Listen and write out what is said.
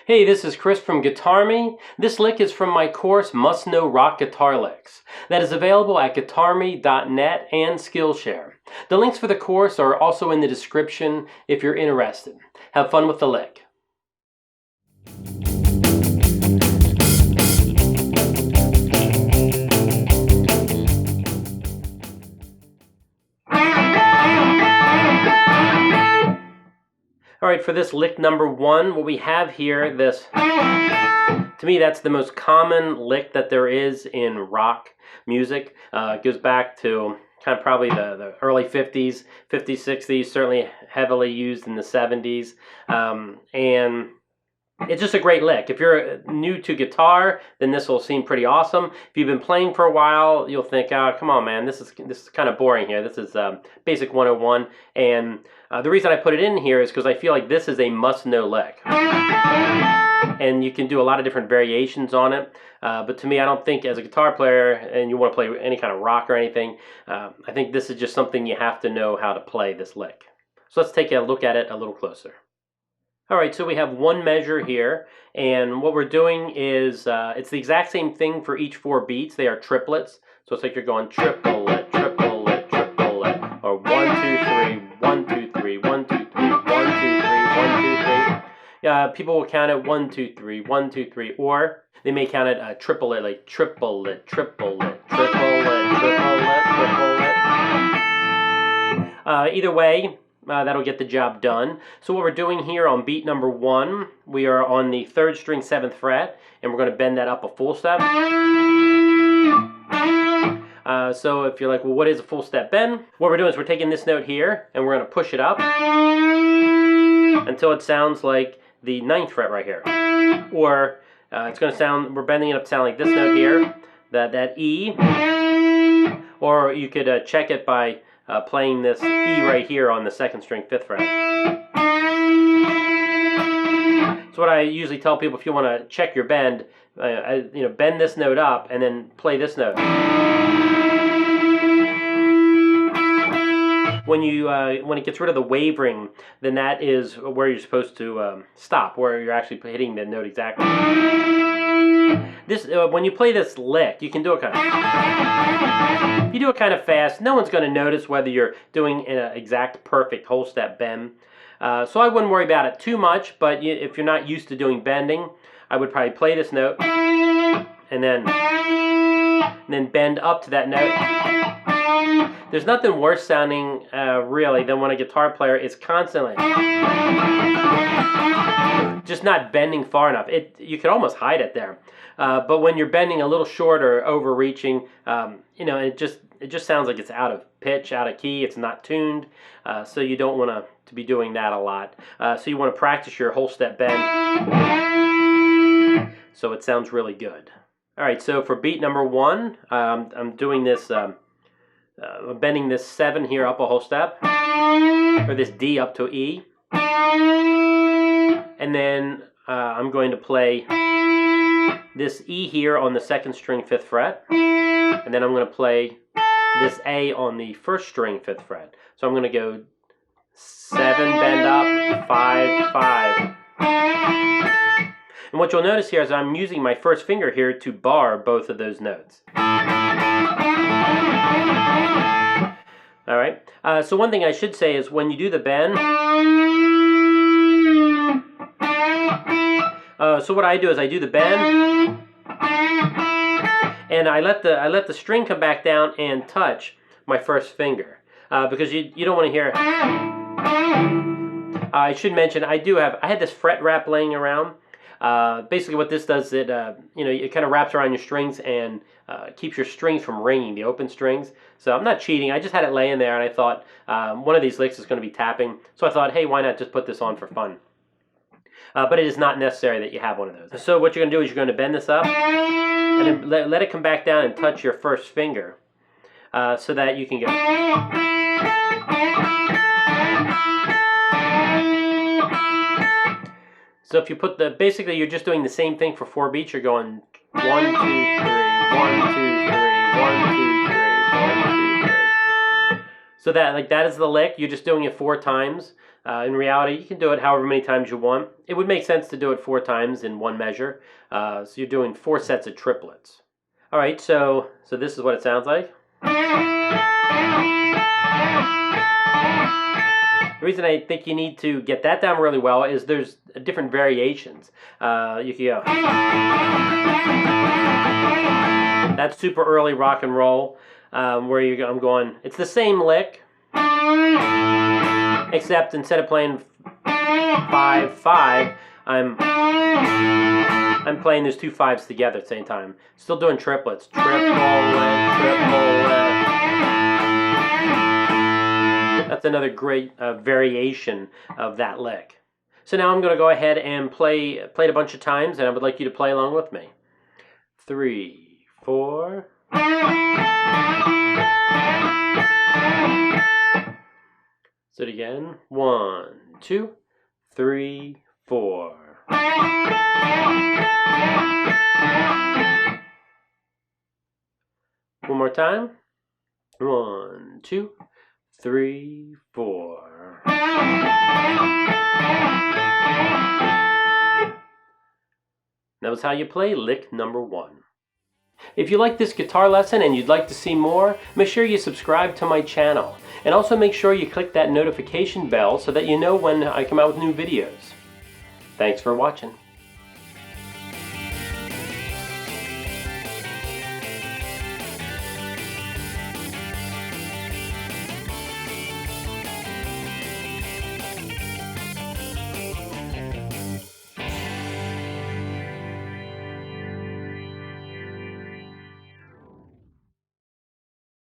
Hey, this is Chris from GuitArmy. This lick is from my course Must Know Rock Guitar Licks that is available at GuitArmy.net and Skillshare. The links for the course are also in the description if you're interested. Have fun with the lick. Alright, for this lick number 1, what we have here, to me that's the most common lick that there is in rock music. It goes back to kind of probably the early 50s, 50s, 60s, certainly heavily used in the 70s. And it's just a great lick. If you're new to guitar, then this will seem pretty awesome. If you've been playing for a while, you'll think, oh, come on, man, this is kind of boring here. This is Basic 101. And the reason I put it in here is because I feel like this is a must-know lick. And you can do a lot of different variations on it. But to me, I don't think as a guitar player, and you want to play any kind of rock or anything, I think this is just something you have to know how to play this lick. So let's take a look at it a little closer. Alright, so we have one measure here, and what we're doing is, it's the exact same thing for each 4 beats. They are triplets, so it's like you're going triplet, triplet, triplet, or 1, 2, 3, 1, 2, 3, 1, 2, 3, 1, 2, 3, 1, 2, 3. People will count it 1, 2, 3, 1, 2, 3, or they may count it triplet, like triplet, triplet, triplet, triplet, triplet. Either way, that'll get the job done. So what we're doing here on beat number 1, we are on the 3rd string 7th fret, and we're going to bend that up a full step. So if you're like, well, what is a full step bend? What we're doing is we're taking this note here, and we're going to push it up until it sounds like the 9th fret right here. Or it's going to sound, we're bending it up to sound like this note here, that E. Or you could check it by playing this E right here on the 2nd string 5th fret. So what I usually tell people, if you want to check your bend, bend this note up and then play this note. When it gets rid of the wavering, then that is where you're supposed to stop, where you're actually hitting the note exactly. This when you play this lick, you can do it kind of. If you do it kind of fast, no one's going to notice whether you're doing an exact perfect whole step bend. So I wouldn't worry about it too much. But if you're not used to doing bending, I would probably play this note and then bend up to that note. There's nothing worse sounding, really, than when a guitar player is constantly just not bending far enough. You could almost hide it there. But when you're bending a little short or overreaching, it just sounds like it's out of pitch, out of key. It's not tuned, so you don't want to be doing that a lot. So you want to practice your whole step bend so it sounds really good. All right, so for beat number 1, I'm doing this. I'm bending this 7 here up a whole step, or this D up to E, and then I'm going to play this E here on the 2nd string 5th fret, and then I'm going to play this A on the 1st string 5th fret. So I'm going to go 7, bend up, 5, 5. And what you'll notice here is I'm using my first finger here to bar both of those notes. Alright, so one thing I should say is when you do the bend, so what I do is I do the bend, and I let the string come back down and touch my first finger, because you don't want to hear. I should mention I had this fret wrap laying around. Basically what this does, it kind of wraps around your strings and keeps your strings from ringing, the open strings. So I'm not cheating, I just had it laying there and I thought one of these licks is going to be tapping. So I thought, hey, why not just put this on for fun? But it is not necessary that you have one of those. So what you're going to do is you're going to bend this up and then let it come back down and touch your first finger so that you can go. So if you put basically you're just doing the same thing for 4 beats. You're going 1, 2, 3, 1, 2, 3, 1, 2, 3, 1, 2, 3. So that is the lick. You're just doing it 4 times. In reality, you can do it however many times you want. It would make sense to do it 4 times in one measure. So you're doing 4 sets of triplets. All right, so this is what it sounds like. The reason I think you need to get that down really well is there's different variations. You can go. That's super early rock and roll, where I'm going. It's the same lick, except instead of playing 5/5, I'm playing those 2 5s together at the same time. Still doing triplets. Triple lick, triple lick. That's another great variation of that lick. So now I'm going to go ahead and play it a bunch of times, and I would like you to play along with me. 3, 4. So it again. 1, 2, 3, 4. One more time. 1, 2, 3, 4. That was how you play lick number 1. If you like this guitar lesson and you'd like to see more, make sure you subscribe to my channel. And also make sure you click that notification bell so that you know when I come out with new videos. Thanks for watching.